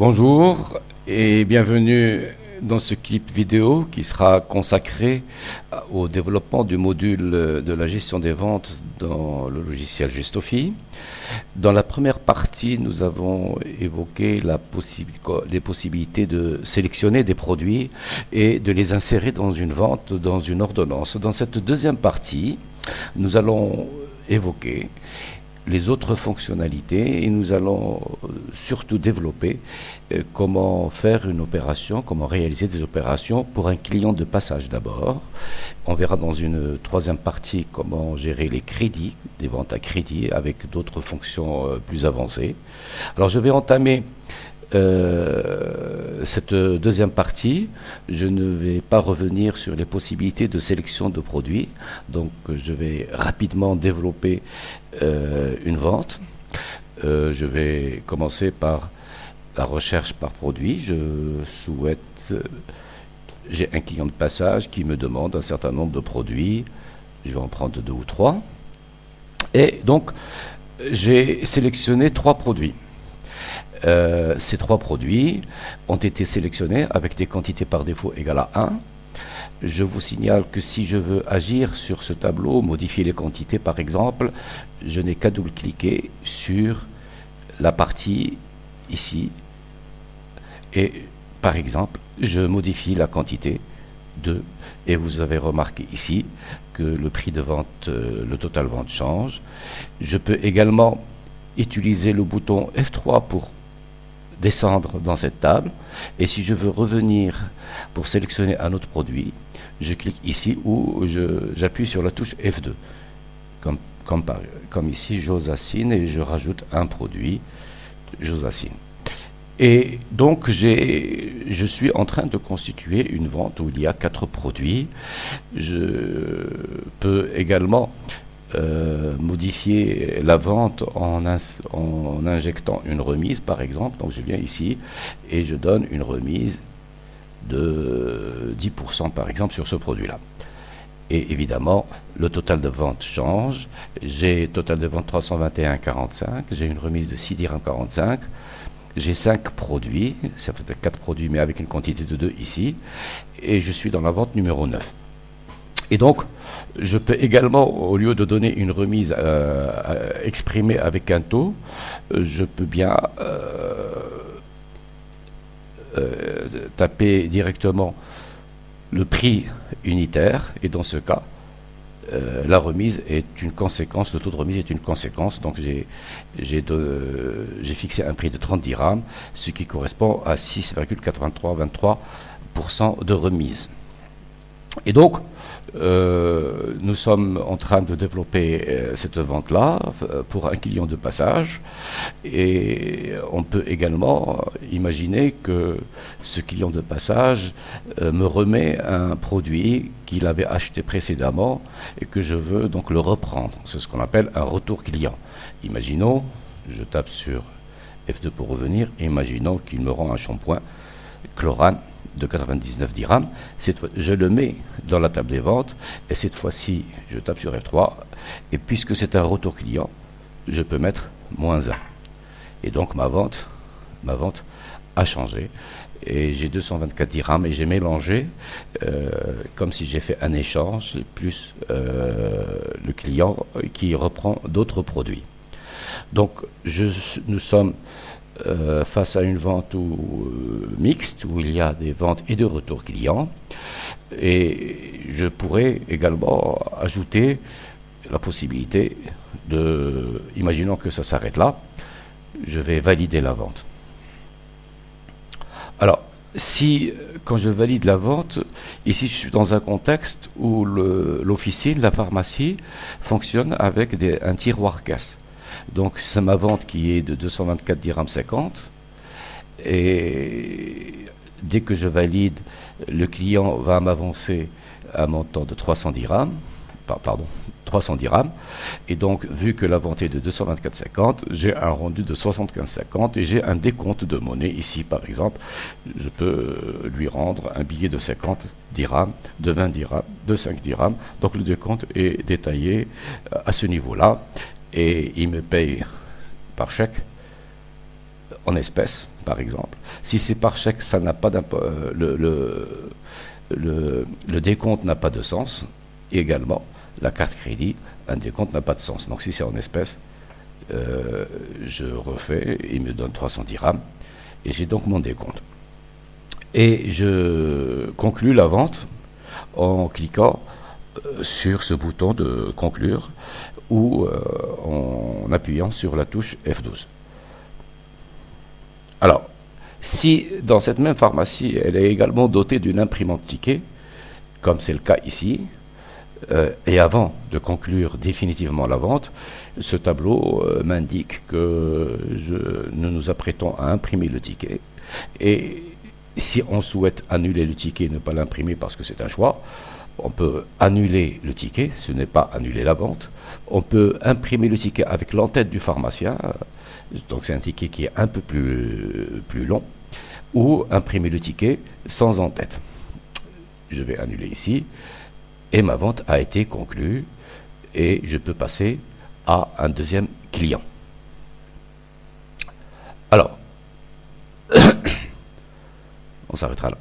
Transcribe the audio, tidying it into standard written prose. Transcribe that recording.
Bonjour et bienvenue dans ce clip vidéo qui sera consacré au développement du module de la gestion des ventes dans le logiciel Gestofi. Dans la première partie, nous avons évoqué les possibilités de sélectionner des produits et de les insérer dans une vente, dans une ordonnance. Dans cette deuxième partie, nous allons évoquer les autres fonctionnalités et nous allons surtout développer comment faire une opération, comment réaliser des opérations pour un client de passage d'abord. On verra dans une troisième partie comment gérer les crédits, des ventes à crédit avec d'autres fonctions plus avancées. Alors je vais entamer cette deuxième partie. Je ne vais pas revenir sur les possibilités de sélection de produits, donc je vais rapidement développer une vente. Je vais commencer par la recherche par produit. J'ai un client de passage qui me demande un certain nombre de produits. Je vais en prendre 2 ou 3. Et donc, j'ai sélectionné 3 produits. Ces 3 produits ont été sélectionnés avec des quantités par défaut égales à 1. Je vous signale que si je veux agir sur ce tableau, modifier les quantités par exemple, je n'ai qu'à double-cliquer sur la partie ici et par exemple, je modifie la quantité 2 et vous avez remarqué ici que le prix de vente, le total vente change. Je peux également utiliser le bouton F3 pour descendre dans cette table et si je veux revenir pour sélectionner un autre produit, je clique ici ou j'appuie sur la touche F2 comme ici Josacine et je rajoute un produit Josacine. Et donc je suis en train de constituer une vente où il y a 4 produits. Je peux également modifier la vente en injectant une remise par exemple. Donc je viens ici et je donne une remise de 10% par exemple sur ce produit là et évidemment le total de vente change. J'ai total de vente 321,45, j'ai une remise de 6 dirhams 45, j'ai 5 produits, ça fait 4 produits mais avec une quantité de 2 ici et je suis dans la vente numéro 9. Et donc, je peux également, au lieu de donner une remise exprimée avec un taux, je peux bien taper directement le prix unitaire. Et dans ce cas, la remise est une conséquence, le taux de remise est une conséquence. Donc, j'ai fixé un prix de 30 dirhams, ce qui correspond à 6,8323% de remise. Et donc, nous sommes en train de développer cette vente-là pour un client de passage et on peut également imaginer que ce client de passage me remet un produit qu'il avait acheté précédemment et que je veux donc le reprendre. C'est ce qu'on appelle un retour client. Imaginons, je tape sur F2 pour revenir, imaginons qu'il me rend un shampoing Chlorane de 99 dirhams. Je le mets dans la table des ventes et cette fois-ci je tape sur F3 et puisque c'est un retour client je peux mettre -1 et donc ma vente a changé et j'ai 224 dirhams et j'ai mélangé comme si j'ai fait un échange plus le client qui reprend d'autres produits. Donc nous sommes face à une vente mixte où il y a des ventes et des retours clients et je pourrais également ajouter la possibilité imaginons que ça s'arrête là, je vais valider la vente. Alors quand je valide la vente, ici je suis dans un contexte où l'officine, la pharmacie fonctionne avec un tiroir caisse. Donc c'est ma vente qui est de 224 dirhams 50 et dès que je valide, le client va m'avancer un montant de 300 dirhams et donc vu que la vente est de 224,50, j'ai un rendu de 75,50 et j'ai un décompte de monnaie ici par exemple. Je peux lui rendre un billet de 50 dirhams, de 20 dirhams, de 5 dirhams. Donc le décompte est détaillé à ce niveau là et il me paye par chèque en espèces, par exemple. Si c'est par chèque, ça n'a pas le décompte n'a pas de sens. Et également, la carte crédit, un décompte n'a pas de sens. Donc si c'est en espèces, je refais, il me donne 300 dirhams, et j'ai donc mon décompte. Et je conclus la vente en cliquant sur ce bouton de conclure ou en appuyant sur la touche F12. Alors, si dans cette même pharmacie, elle est également dotée d'une imprimante ticket, comme c'est le cas ici, et avant de conclure définitivement la vente, ce tableau m'indique que nous nous apprêtons à imprimer le ticket. Et si on souhaite annuler le ticket et ne pas l'imprimer parce que c'est un choix, on peut annuler le ticket, ce n'est pas annuler la vente. On peut imprimer le ticket avec l'entête du pharmacien, donc c'est un ticket qui est un peu plus long, ou imprimer le ticket sans en-tête. Je vais annuler ici, et ma vente a été conclue, et je peux passer à un deuxième client. Alors, on s'arrêtera là.